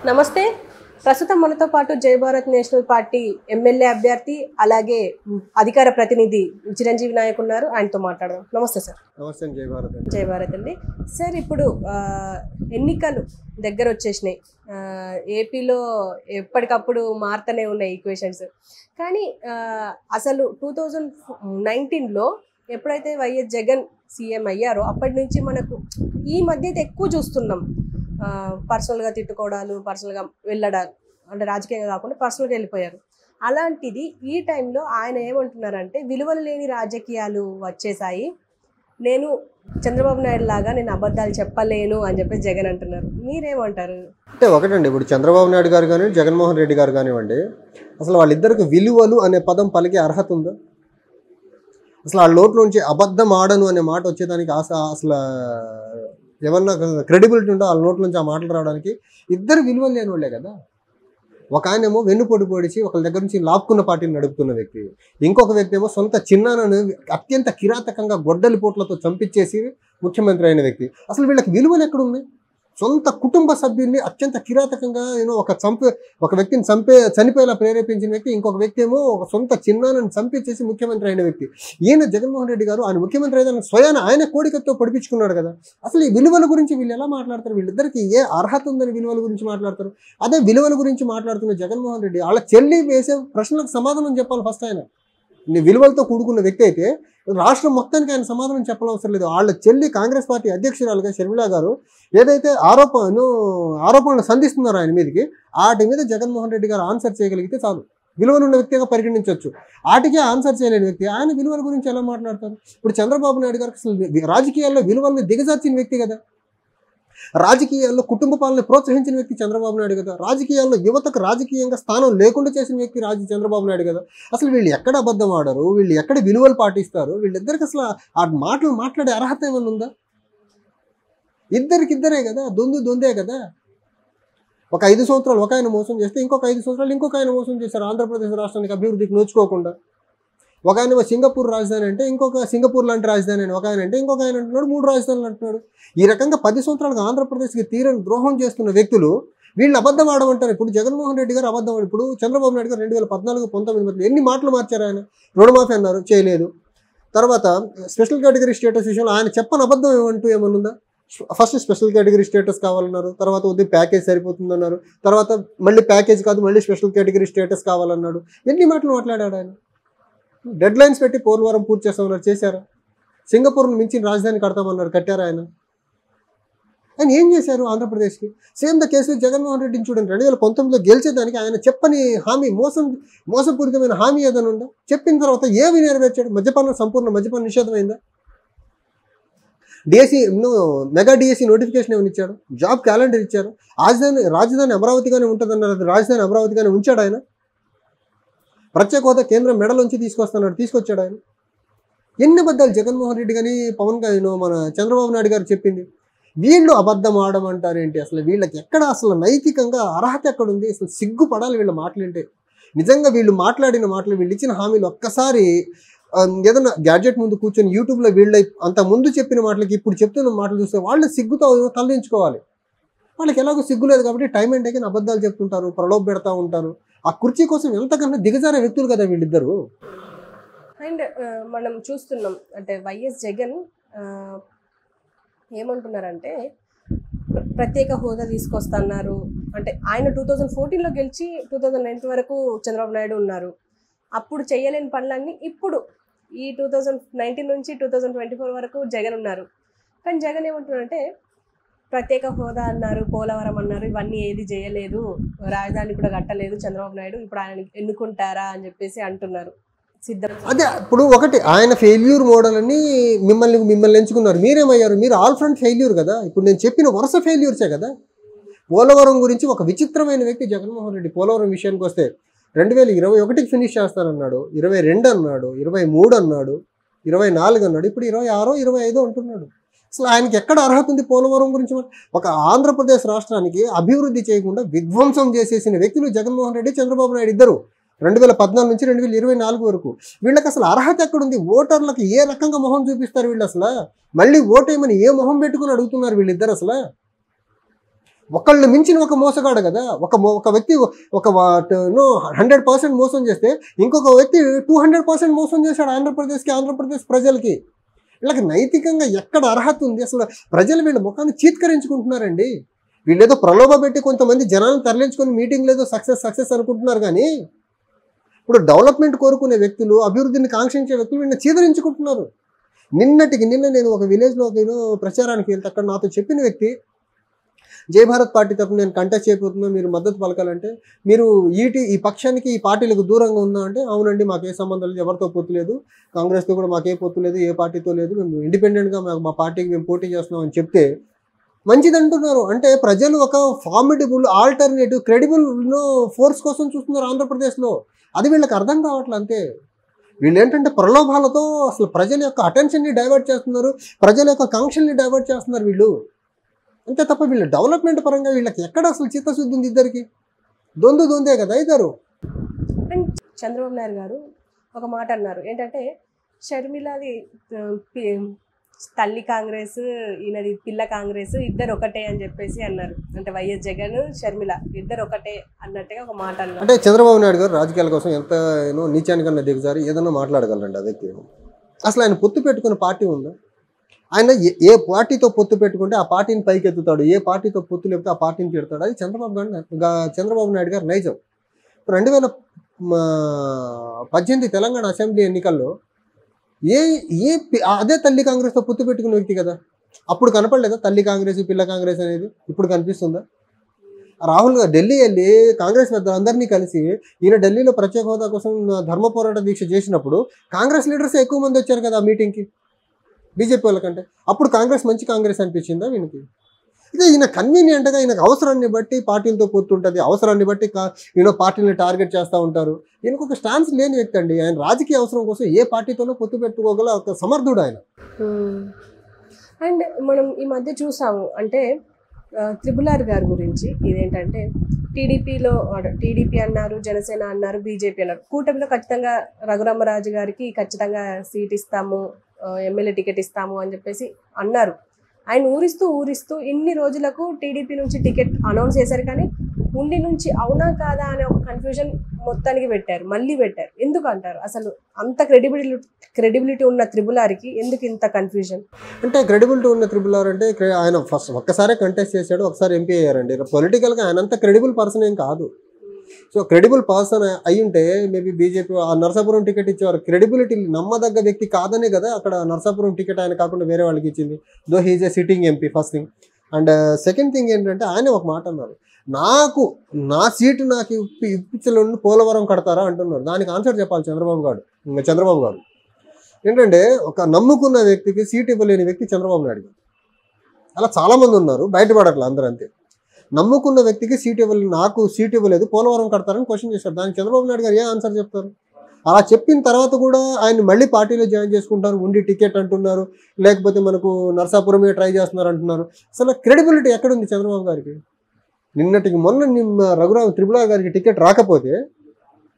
నమస్తే. ప్రస్తుతం మనతో పాటు జై భారత్ నేషనల్ పార్టీ ఎమ్మెల్యే అభ్యర్థి అలాగే అధికార ప్రతినిధి చిరంజీవి నాయక్ ఉన్నారు. ఆయనతో మాట్లాడదాం. నమస్తే సార్. నమస్తే. జై భారత్. జై భారత్ అండి. సార్, ఇప్పుడు ఎన్నికలు దగ్గర వచ్చేసినాయి. ఏపీలో ఎప్పటికప్పుడు మారుతూనే ఉన్నాయి ఈక్వేషన్స్. కానీ అసలు 2019లో ఎప్పుడైతే వైఎస్ జగన్ సీఎం అయ్యారో అప్పటి నుంచి మనకు ఈ మధ్య అయితే ఎక్కువ చూస్తున్నాం. పర్సనల్గా తిట్టుకోవడాలు, పర్సనల్గా వెళ్ళడాలు, అంటే రాజకీయంగా కాకుండా పర్సనల్గా వెళ్ళిపోయారు. అలాంటిది ఈ టైంలో ఆయన ఏమంటున్నారంటే విలువలు లేని రాజకీయాలు వచ్చేసాయి, నేను చంద్రబాబు నాయుడు లాగా నేను అబద్ధాలు చెప్పలేను అని చెప్పి జగన్ అంటున్నారు. మీరేమంటారు? అంటే ఒకటండి, ఇప్పుడు చంద్రబాబు నాయుడు గారు కానీ జగన్మోహన్ రెడ్డి గారు కానివ్వండి, అసలు వాళ్ళిద్దరికి విలువలు అనే పదం పలికే అర్హత ఉందా? అసలు ఆ లోటు నుంచి అబద్ధం ఆడను అనే మాట వచ్చేదానికి అసలు ఏమన్నా క్రెడిబిలిటీ ఉందో వాళ్ళ నోట్ల నుంచి ఆ మాటలు రావడానికి? ఇద్దరు విలువలు లేని వాళ్ళే కదా. ఒక ఆయనేమో వెన్నుపోటు పొడిచి ఒకరి దగ్గర నుంచి లాక్కున్న పార్టీని నడుపుతున్న వ్యక్తి, ఇంకొక వ్యక్తి ఏమో సొంత చిన్నాన్నను అత్యంత కిరాతకంగా గొడ్డలి పోట్లతో చంపించేసి ముఖ్యమంత్రి అయిన వ్యక్తి. అసలు వీళ్ళకి విలువలు ఎక్కడున్నాయి? సొంత కుటుంబ సభ్యుల్ని అత్యంత కిరాతకంగా ఒక వ్యక్తిని చనిపోయేలా ప్రేరేపించిన వ్యక్తి, ఇంకొక వ్యక్తి ఏమో ఒక సొంత చిన్నాన్నను చంపించేసి ముఖ్యమంత్రి అయిన వ్యక్తి. ఈయన జగన్మోహన్ రెడ్డి గారు ఆయన ముఖ్యమంత్రి అయిన స్వయాన ఆయన కోడికతో పొడిపించుకున్నాడు కదా. అసలు ఈ విలువల గురించి వీళ్ళు ఎలా మాట్లాడతారు? వీళ్ళిద్దరికి ఏ అర్హత ఉందని విలువల గురించి మాట్లాడతారు? అదే విలువల గురించి మాట్లాడుతున్న జగన్మోహన్ రెడ్డి వాళ్ళ చెల్లి వేసే ప్రశ్నలకు సమాధానం చెప్పాలి ఫస్ట్. ఆయన విలువలతో కూడుకున్న వ్యక్తి అయితే రాష్ట్రం మొత్తానికి ఆయన సమాధానం చెప్పనవసరం లేదు. వాళ్ళ చెల్లి కాంగ్రెస్ పార్టీ అధ్యక్షురాలుగా షర్మిల గారు ఏదైతే ఆరోపణలు సంధిస్తున్నారో ఆయన మీదకి, వాటి మీద జగన్మోహన్ రెడ్డి గారు ఆన్సర్ చేయగలిగితే చాలు, విలువలున్న వ్యక్తిగా పరిగణించవచ్చు. వాటికే ఆన్సర్ చేయలేని వ్యక్తి ఆయన విలువల గురించి ఎలా మాట్లాడతారు? ఇప్పుడు చంద్రబాబు నాయుడు గారు అసలు రాజకీయాల్లో విలువల్ని దిగజార్చిన వ్యక్తి కదా. రాజకీయాల్లో కుటుంబ పాలన ప్రోత్సహించిన వ్యక్తి చంద్రబాబు నాయుడు కదా. రాజకీయాల్లో యువతకు రాజకీయంగా స్థానం లేకుండా చేసిన వ్యక్తి చంద్రబాబు నాయుడు కదా. అసలు వీళ్ళు ఎక్కడ అబద్ధం ఆడరు, వీళ్ళు ఎక్కడ విలువలు పాటిస్తారు? వీళ్ళిద్దరికి అసలు ఆ మాటలు మాట్లాడే అర్హత ఏమైనా ఉందా? ఇద్దరికిద్దరే కదా, దొందే కదా. ఒక 5 సంవత్సరాలు ఒక ఆయన మోసం చేస్తే ఇంకొక 5 సంవత్సరాలు ఇంకొక ఆయన మోసం చేశారు ఆంధ్రప్రదేశ్ రాష్ట్రానికి అభివృద్ధికి నోచుకోకుండా. ఒక ఆయన సింగపూర్ రాజధాని అంటే ఇంకొక సింగపూర్ లాంటి రాజధాని అని ఒక ఆయన అంటే ఇంకొక ఆయన అంటున్నాడు 3 రాజధానులు అంటున్నాడు. ఈ రకంగా 10 సంవత్సరాలుగా ఆంధ్రప్రదేశ్కి తీరని ద్రోహం చేస్తున్న వ్యక్తులు వీళ్ళు అబద్ధం ఆడమంటారు. ఇప్పుడు జగన్మోహన్ రెడ్డి గారు అబద్ధం, ఇప్పుడు చంద్రబాబు నాయుడు గారు 2014-19 మధ్య ఎన్ని మాటలు మార్చారు ఆయన? రుణమాఫీ అన్నారు, చేయలేదు. తర్వాత స్పెషల్ కేటగిరీ స్టేటస్ విషయంలో ఆయన చెప్పని అబద్ధం ఏమన్నా ఉందా? ఫస్ట్ స్పెషల్ కేటగిరీ స్టేటస్ కావాలన్నారు, తర్వాత వద్దు ప్యాకేజ్ సరిపోతుందన్నారు, తర్వాత మళ్ళీ ప్యాకేజ్ కాదు మళ్ళీ స్పెషల్ కేటగిరీ స్టేటస్ కావాలన్నాడు. ఎన్ని మాటలు మాట్లాడాడు ఆయన? డెడ్ లైన్స్ పెట్టి పోలవరం పూర్తి చేస్తామన్నారు, చేశారా? సింగపూర్ను మించిన రాజధాని కడతామన్నారు, కట్టారా ఆయన ఏం చేశారు ఆంధ్రప్రదేశ్కి? సేమ్ ద కేసు జగన్మోహన్ రెడ్డిని చూడండి. 2019లో గెలిచేదానికి ఆయన చెప్పని హామీ, మోసపూరితమైన హామీ ఏదైనా ఉందా? చెప్పిన తర్వాత ఏమి నెరవేర్చాడు? సంపూర్ణ మద్యపాన నిషేధం అయిందా? మెగా డిఎస్సి నోటిఫికేషన్ ఏమైనా ఇచ్చాడు? జాబ్ క్యాలెండర్ ఇచ్చారు? రాజధాని అమరావతిగానే ఉంటుందన్నారు, రాజధాని అమరావతిగానే ఉంచాడు ఆయన? ప్రత్యేక హోదా కేంద్రం మెడలోంచి తీసుకొచ్చాడు ఆయన? ఎన్ని అబద్ధాలు జగన్మోహన్ రెడ్డి కానీ మన చంద్రబాబు నాయుడు గారు చెప్పింది. వీళ్ళు అబద్ధం ఆడమంటారేంటి? అసలు వీళ్ళకి ఎక్కడ అసలు నైతికంగా అర్హత ఎక్కడుంది? అసలు సిగ్గుపడాలి వీళ్ళ మాటలుంటే. నిజంగా వీళ్ళు మాట్లాడిన మాటలు, వీళ్ళు ఇచ్చిన హామీలు ఒక్కసారి ఏదైనా గ్యాడ్జెట్ ముందు కూర్చొని యూట్యూబ్లో వీళ్ళ అంత ముందు చెప్పిన మాటలకి ఇప్పుడు చెప్తున్న మాటలు చూస్తే వాళ్ళు సిగ్గుతో తలదించుకోవాలి. వాళ్ళకి ఎలాగో సిగ్గు లేదు కాబట్టి టైం అండ్ అగైన్ అబద్ధాలు చెప్తుంటారు, ప్రలోభ పెడతా ఉంటారు. ఆ కుర్చీ కోసం ఎంతకన్నా దిగజారే వ్యక్తులు కదా వీళ్ళిద్దరు. అండ్ మనం చూస్తున్నాం, అంటే వైఎస్ జగన్ ఏమంటున్నారంటే ప్రత్యేక హోదా తీసుకొస్తున్నారు. అంటే ఆయన 2014లో గెలిచి 2019 వరకు చంద్రబాబు నాయుడు ఉన్నారు. అప్పుడు చేయలేని పనులన్నీ ఇప్పుడు ఈ 2019 నుంచి 2024 వరకు జగన్ ఉన్నారు. కానీ జగన్ ఏమంటున్నారంటే ప్రత్యేక హోదా అన్నారు, పోలవరం అన్నారు, ఇవన్నీ ఏది చేయలేదు, రాజధాని కూడా కట్టలేదు చంద్రబాబు నాయుడు, ఇప్పుడు ఆయన ఎన్నుకుంటారా అని చెప్పేసి అంటున్నారు. అదే ఇప్పుడు ఒకటి ఆయన ఫెయిల్యూర్ మోడల్ అని మిమ్మల్ని ఎంచుకున్నారు. మీరేమయ్యారు? మీరు ఆల్ ఫ్రంట్ ఫెయిల్యూర్ కదా. ఇప్పుడు నేను చెప్పిన వరుస ఫెయిల్యూర్సే కదా. పోలవరం గురించి ఒక విచిత్రమైన వ్యక్తి జగన్మోహన్ రెడ్డి. పోలవరం విషయానికి వస్తే 2021కి ఫినిష్ చేస్తానన్నాడు, 22 అన్నాడు, 23 అన్నాడు, 24 అన్నాడు, ఇప్పుడు 26, 25 అంటున్నాడు. అసలు ఆయనకి ఎక్కడ అర్హత ఉంది పోలవరం గురించి? ఒక ఆంధ్రప్రదేశ్ రాష్ట్రానికి అభివృద్ధి చేయకుండా విధ్వంసం చేసేసిన వ్యక్తులు జగన్మోహన్ రెడ్డి, చంద్రబాబు నాయుడు ఇద్దరు. 2014 నుంచి 2024 వరకు వీళ్ళకి అసలు అర్హత ఎక్కడుంది? ఓటర్లకు ఏ రకంగా మొహం చూపిస్తారు వీళ్ళు? అసలు మళ్ళీ ఓటేయమని ఏ మొహం పెట్టుకుని అడుగుతున్నారు వీళ్ళిద్దరు? అసలు ఒకళ్ళు మించిన ఒక మోసగాడు కదా. ఒక వ్యక్తి ఒక 100% మోసం చేస్తే ఇంకొక వ్యక్తి 200% మోసం చేశాడు ఆంధ్రప్రదేశ్ ప్రజలకి. వీళ్ళకి నైతికంగా ఎక్కడ అర్హత ఉంది? అసలు ప్రజలు వీళ్ళ ముఖాన్ని చీత్కరించుకుంటున్నారండి. వీళ్ళేదో ప్రలోభ పెట్టి కొంతమంది జనాలను తరలించుకొని మీటింగ్ లేదో సక్సెస్ అనుకుంటున్నారు. కానీ ఇప్పుడు డెవలప్మెంట్ కోరుకునే వ్యక్తులు, అభివృద్ధిని కాంక్షించే వ్యక్తులు వీళ్ళని చీదరించుకుంటున్నారు. నిన్న నేను ఒక విలేజ్లో ప్రచారానికి వెళ్తే అక్కడ నాతో చెప్పిన వ్యక్తి, జై భారత్ పార్టీ తరఫున నేను కంటెస్ట్ చేయబోతున్నా, మీరు మద్దతు పలకాలంటే మీరు ఈ పక్షానికి ఈ పార్టీలకు దూరంగా ఉందా అంటే, అవునండి మాకు ఏ సంబంధం లేదు, ఎవరితో పొత్తు లేదు, కాంగ్రెస్తో కూడా మాకే పొత్తు లేదు, ఏ పార్టీతో లేదు, మేము ఇండిపెండెంట్గా మా పార్టీకి మేము పోటీ చేస్తున్నాం అని చెప్తే మంచిది అంటున్నారు. అంటే ప్రజలు ఒక ఫార్మిడబుల్ ఆల్టర్నేటివ్ క్రెడిబుల్ ఫోర్స్ కోసం చూస్తున్నారు ఆంధ్రప్రదేశ్లో. అది వీళ్ళకి అర్థం కావట్లేదు. అంతే. వీళ్ళు ఏంటంటే ప్రలోభాలతో అసలు ప్రజల యొక్క అటెన్షన్ని డైవర్ట్ చేస్తున్నారు, ప్రజల యొక్క కాంక్షల్ని డైవర్ట్ చేస్తున్నారు వీళ్ళు. అంతే తప్ప వీళ్ళు డెవలప్మెంట్ పరంగా వీళ్ళకి ఎక్కడ అసలు చిత్తశుద్ధి ఉంది? ఇద్దరికి దొందే కదా ఇద్దరు. అండ్ చంద్రబాబు నాయుడు గారు ఒక మాట అన్నారు ఏంటంటే, షర్మిలది తల్లి కాంగ్రెస్, ఈయనది పిల్ల కాంగ్రెస్, ఇద్దరు ఒకటే అని చెప్పేసి అన్నారు. అంటే వైఎస్ జగన్, షర్మిల ఇద్దరు ఒకటే అన్నట్టుగా ఒక మాట అన్నారు. అంటే చంద్రబాబు నాయుడు గారు రాజకీయాల కోసం ఎంత నీచానికన్నా దిగజారి ఏదన్నా మాట్లాడగలరండి ఆ వ్యక్తి. అసలు ఆయన పొత్తు పెట్టుకున్న పార్టీ ఉందా? ఆయన ఏ పార్టీతో పొత్తు పెట్టుకుంటే ఆ పార్టీని పైకెత్తుతాడు, ఏ పార్టీతో పొత్తు లేకపోతే ఆ పార్టీని తిడతాడు. అది చంద్రబాబు నాయుడు గారు నైజం. 2018 తెలంగాణ అసెంబ్లీ ఎన్నికల్లో అదే తల్లి కాంగ్రెస్తో పొత్తు పెట్టుకున్న వ్యక్తి కదా. అప్పుడు కనపడలేదా తల్లి కాంగ్రెస్ పిల్ల కాంగ్రెస్ అనేది? ఇప్పుడు కనిపిస్తుందా? రాహుల్ గారు ఢిల్లీ వెళ్ళి కాంగ్రెస్ పెద్దలందరినీ కలిసి ఈయన ఢిల్లీలో ప్రత్యేక హోదా కోసం ధర్మ పోరాట దీక్ష చేసినప్పుడు కాంగ్రెస్ లీడర్స్ ఎక్కువ మంది వచ్చారు కదా ఆ మీటింగ్కి బీజేపీ వాళ్ళకంటే. అప్పుడు కాంగ్రెస్ మంచి కాంగ్రెస్ అనిపించిందా వీనికి? ఇదే ఈయన కన్వీనియంట్గా ఈయనకు అవసరాన్ని బట్టి పార్టీలతో పొత్తుంటుంది, అవసరాన్ని బట్టి పార్టీని టార్గెట్ చేస్తూ ఉంటారు. ఈయనకు ఒక స్టాన్స్ లేని వ్యక్తి అండి. ఆయన రాజకీయ అవసరం కోసం ఏ పార్టీతోనో పొత్తు పెట్టుకోగల ఒక సమర్థుడు ఆయన. అండ్ మనం ఈ మధ్య చూసాము అంటే త్రిపుల్ గారి గురించి ఇదేంటంటే, టీడీపీ అన్నారు, జనసేన అన్నారు, బీజేపీ అన్నారు. కూటమిలో ఖచ్చితంగా రఘురామరాజు గారికి ఖచ్చితంగా సీట్ ఇస్తాము, ఎమ్మెల్యే టికెట్ ఇస్తాము అని చెప్పేసి అన్నారు. ఆయన ఊరిస్తూ ఇన్ని రోజులకు టీడీపీ నుంచి టికెట్ అనౌన్స్ చేశారు. కానీ ఉండి నుంచి అవునా కాదా అనే ఒక కన్ఫ్యూజన్ మొత్తానికి మళ్ళీ పెట్టారు. ఎందుకు అంటారు? అసలు అంత క్రెడిబిలిటీ ఉన్న త్రిపుల్ ఆర్కి ఎందుకు ఇంత కన్ఫ్యూజన్? అంటే క్రెడిబిలిటీ ఉన్న త్రిపుల్ ఆర్ అంటే ఆయన ఫస్ట్ ఒక్కసారే కంటెస్ట్ చేశాడు, ఒకసారి ఎంపీ అయ్యారండి. పొలిటికల్గా ఆయన అంత క్రెడిబుల్ పర్సన్ ఏం కాదు. సో క్రెడిబుల్ పర్సన్ అయ్యుంటే మేబీ బీజేపీ ఆ నరసాపురం టికెట్ ఇచ్చేవారు. క్రెడిబిలిటీ నమ్మదగ్గ వ్యక్తి కాదనే కదా అక్కడ నరసాపురం టికెట్ ఆయన కాకుండా వేరే వాళ్ళకి ఇచ్చింది. Though he's a sitting MP first thing. And second thing ఏంటంటే ఆయన ఒక మాట అన్నారు, నా సీటు నాకు ఇప్పించలేని పోలవరం కడతారా అంటున్నారు. దానికి ఆన్సర్ చెప్పాలి చంద్రబాబు గారు. ఏంటంటే ఒక నమ్ముకున్న వ్యక్తికి సీట్ ఇవ్వలేని వ్యక్తి చంద్రబాబు నాయుడు గారు. అలా చాలామంది ఉన్నారు, బయటపడట్లే అందరూ. అంతే. నమ్ముకున్న వ్యక్తికి సీట్ ఇవ్వలేదు, నాకు సీట్ ఇవ్వలేదు, పోలవరం కడతారని క్వశ్చన్ చేశారు. దానికి చంద్రబాబు నాయుడు గారు ఏ ఆన్సర్ చెప్తారు? అలా చెప్పిన తర్వాత కూడా ఆయన మళ్ళీ పార్టీలో జాయిన్ చేసుకుంటారు, ఉండి టికెట్ అంటున్నారు, లేకపోతే మనకు నరసాపురమే ట్రై చేస్తున్నారు అంటున్నారు. అసలు క్రెడిబిలిటీ ఎక్కడుంది చంద్రబాబు గారికి? మొన్న త్రిపుల్ ఆర్ గారికి టికెట్ రాకపోతే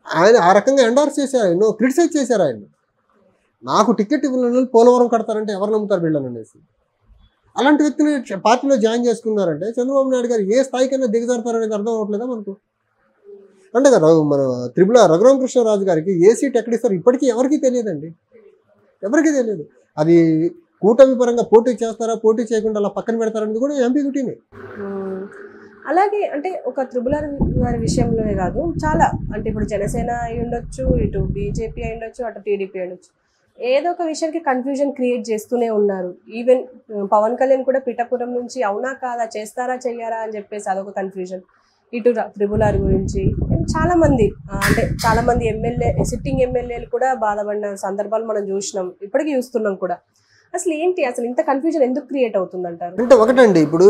ఆయన ఆ రకంగా ఎండార్స్ చేశారు, క్రిటిసైజ్ చేశారు ఆయన. నాకు టికెట్ ఇవ్వలేని పోలవరం కడతారంటే ఎవరు నమ్ముతారు వీళ్ళని అనేసి. అలాంటి వ్యక్తిని పార్టీలో జాయిన్ చేసుకున్నారంటే చంద్రబాబు నాయుడు గారు ఏ స్థాయికైనా దిగజారుతారనేది అర్థం అవ్వట్లేదా మనకు? అంటే మన రఘురామకృష్ణరాజు గారికి ఏ సీట్ ఎక్కడిస్తారు ఇప్పటికీ ఎవరికీ తెలియదండి, ఎవరికీ తెలియదు. అది కూటమి పరంగా పోటీ చేస్తారా, పోటీ చేయకుండా అలా పక్కన పెడతారనేది కూడా ఎంపీటీనే. అలాగే అంటే ఒక త్రిపుల్ ఆర్ గారి విషయంలోనే కాదు, చాలా అంటే ఇప్పుడు జనసేన అయి ఉండొచ్చు, ఇటు బీజేపీ అయి ఉండొచ్చు, అటు టీడీపీ అయి ఉండొచ్చు, ఏదో ఒక విషయానికి కన్ఫ్యూజన్ క్రియేట్ చేస్తూనే ఉన్నారు. ఈవెన్ పవన్ కళ్యాణ్ కూడా పిఠాపురం నుంచి అవునా కాదా, చేస్తారా చెయ్యారా అని చెప్పేసి అదొక కన్ఫ్యూజన్. ఇటు త్రిపుల్ ఆర్ గురించి చాలా మంది సిట్టింగ్ ఎమ్మెల్యేలు కూడా బాధపడిన సందర్భాలు మనం చూసినాం, ఇప్పటికీ చూస్తున్నాం కూడా. అసలు ఇంత కన్ఫ్యూజన్ ఎందుకు క్రియేట్ అవుతుందంటారు? అంటే ఒకటండి, ఇప్పుడు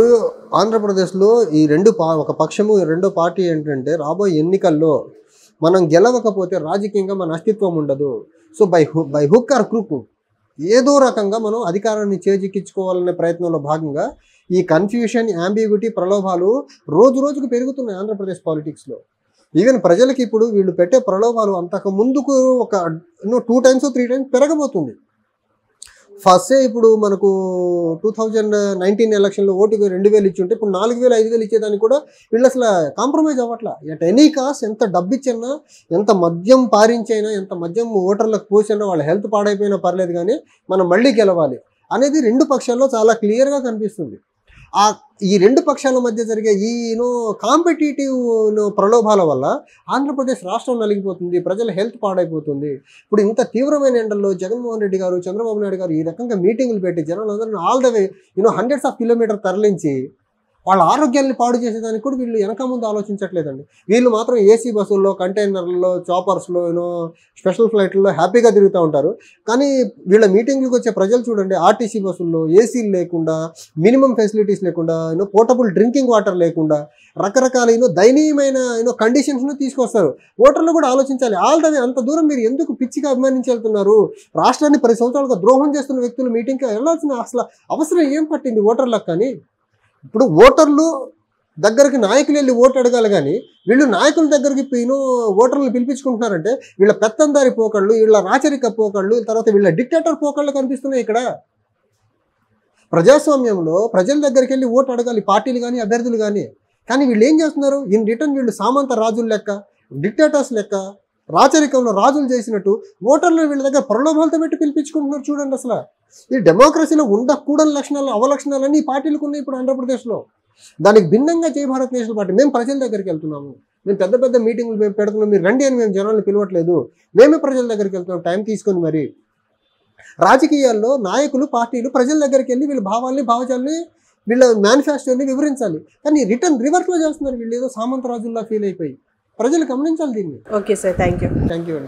ఆంధ్రప్రదేశ్లో ఈ ఒక పక్షము రెండో పార్టీ ఏంటంటే రాబోయే ఎన్నికల్లో మనం గెలవకపోతే రాజకీయంగా మన అస్తిత్వం ఉండదు. So by hook are crook ఏదో రకంగా మనం అధికారాన్ని చేజిక్కించుకోవాలనే ప్రయత్నంలో భాగంగా ఈ కన్ఫ్యూషన్, యాంబిగ్యూటీ, ప్రలోభాలు రోజుకు పెరుగుతున్నాయి ఆంధ్రప్రదేశ్ పాలిటిక్స్లో. ఈవెన్ ప్రజలకి ఇప్పుడు వీళ్ళు పెట్టే ప్రలోభాలు అంతకు ముందుకు ఒక 2 times 3 times పెరగబోతుంది. ఫస్ట్ ఇప్పుడు మనకు 2019 ఎలక్షన్లో ఓటుకు 2,000 ఇచ్చి ఉంటే ఇప్పుడు 4,000 5,000 ఇచ్చేదానికి కూడా వీళ్ళు అసలు కాంప్రమైజ్ అవ్వట్లా. ఎట్ ఎనీ కాస్ట్ ఎంత డబ్బు ఇచ్చినా, ఎంత మద్యం పారించైనా, ఎంత మద్యం ఓటర్లకు పోసినా, వాళ్ళ హెల్త్ పాడైపోయినా పర్లేదు కానీ మనం మళ్ళీ గెలవాలి అనేది రెండు పక్షాల్లో చాలా క్లియర్గా కనిపిస్తుంది. ఈ రెండు పక్షాల మధ్య జరిగే ఈ కాంపిటేటివ్ ప్రలోభాల వల్ల ఆంధ్రప్రదేశ్ రాష్ట్రం నలిగిపోతుంది, ప్రజల హెల్త్ పాడైపోతుంది. ఇప్పుడు ఇంత తీవ్రమైన ఎండల్లో జగన్మోహన్ రెడ్డి గారు, చంద్రబాబు నాయుడు గారు ఈ రకంగా మీటింగులు పెట్టి జనాలందరినీ all the way hundreds of kilometer తరలించి వాళ్ళ ఆరోగ్యాన్ని పాడు చేసేదానికి కూడా వీళ్ళు వెనక ముందు ఆలోచించట్లేదండి. వీళ్ళు మాత్రం ఏసీ బస్సుల్లో, కంటైనర్లలో, చాపర్స్లో, స్పెషల్ ఫ్లైట్లలో హ్యాపీగా తిరుగుతూ ఉంటారు. కానీ వీళ్ళ మీటింగ్లకు వచ్చే ప్రజలు చూడండి, ఆర్టీసీ బస్సుల్లో ఏసీలు లేకుండా, మినిమం ఫెసిలిటీస్ లేకుండా, పోర్టబుల్ డ్రింకింగ్ వాటర్ లేకుండా, రకరకాల దయనీయమైన కండిషన్స్ను తీసుకొస్తారు. ఓటర్లు కూడా ఆలోచించాలి. ఆల్ ద వే అంత దూరం మీరు ఎందుకు పిచ్చిగా అభిమానించి వెళ్తున్నారు? రాష్ట్రాన్ని 10 సంవత్సరాలుగా ద్రోహం చేస్తున్న వ్యక్తులు మీటింగ్కి వెళ్ళాల్సిన అసలు అవసరం ఏం పట్టింది ఓటర్లకు? కానీ ఇప్పుడు ఓటర్లు దగ్గరికి నాయకులు వెళ్ళి ఓటు అడగాలి కానీ వీళ్ళు నాయకుల దగ్గరికి ఓటర్లు పిలిపించుకుంటున్నారంటే వీళ్ళ పెత్తందారి పోకళ్ళు, వీళ్ళ రాచరిక పోకళ్ళు, తర్వాత వీళ్ళ డిక్టేటర్ పోకళ్ళు కనిపిస్తున్నాయి ఇక్కడ. ప్రజాస్వామ్యంలో ప్రజల దగ్గరికి వెళ్ళి ఓటు అడగాలి పార్టీలు కానీ, అభ్యర్థులు కానీ. కానీ వీళ్ళు ఏం చేస్తున్నారు? ఇన్ రిటర్న్ వీళ్ళు సామంత రాజుల లెక్క, డిక్టేటర్స్ లెక్క, రాచరికంలో రాజులు చేసినట్టు ఓటర్లు వీళ్ళ దగ్గర ప్రలోభాలతో పెట్టి పిలిపించుకుంటున్నారు. చూడండి, అసలు ఈ డెమోక్రసీలో ఉండకూడని లక్షణాలు, అవలక్షణాలన్నీ ఈ పార్టీలకు ఉన్నాయి ఇప్పుడు ఆంధ్రప్రదేశ్లో. దానికి భిన్నంగా జై భారత్ నేషనల్ పార్టీ మేము ప్రజల దగ్గరికి వెళ్తున్నాము, మేము పెద్ద పెద్ద మీటింగ్లు మేము పెడుతున్నాం, మీరు రండి అని మేము జనాలను పిలవట్లేదు, మేమే ప్రజల దగ్గరికి వెళ్తున్నాం టైం తీసుకొని. మరి రాజకీయాల్లో నాయకులు, పార్టీలు ప్రజల దగ్గరికి వెళ్ళి వీళ్ళ భావాల్ని, భావజాలని, వీళ్ళ మేనిఫెస్టోని వివరించాలి. కానీ రివర్స్లో చేస్తున్నారు వీళ్ళు, ఏదో సామంతరాజుల్లా ఫీల్ అయిపోయి. ప్రజలు గమనించాలి దీన్ని. ఓకే సార్, థ్యాంక్ యూ అండి.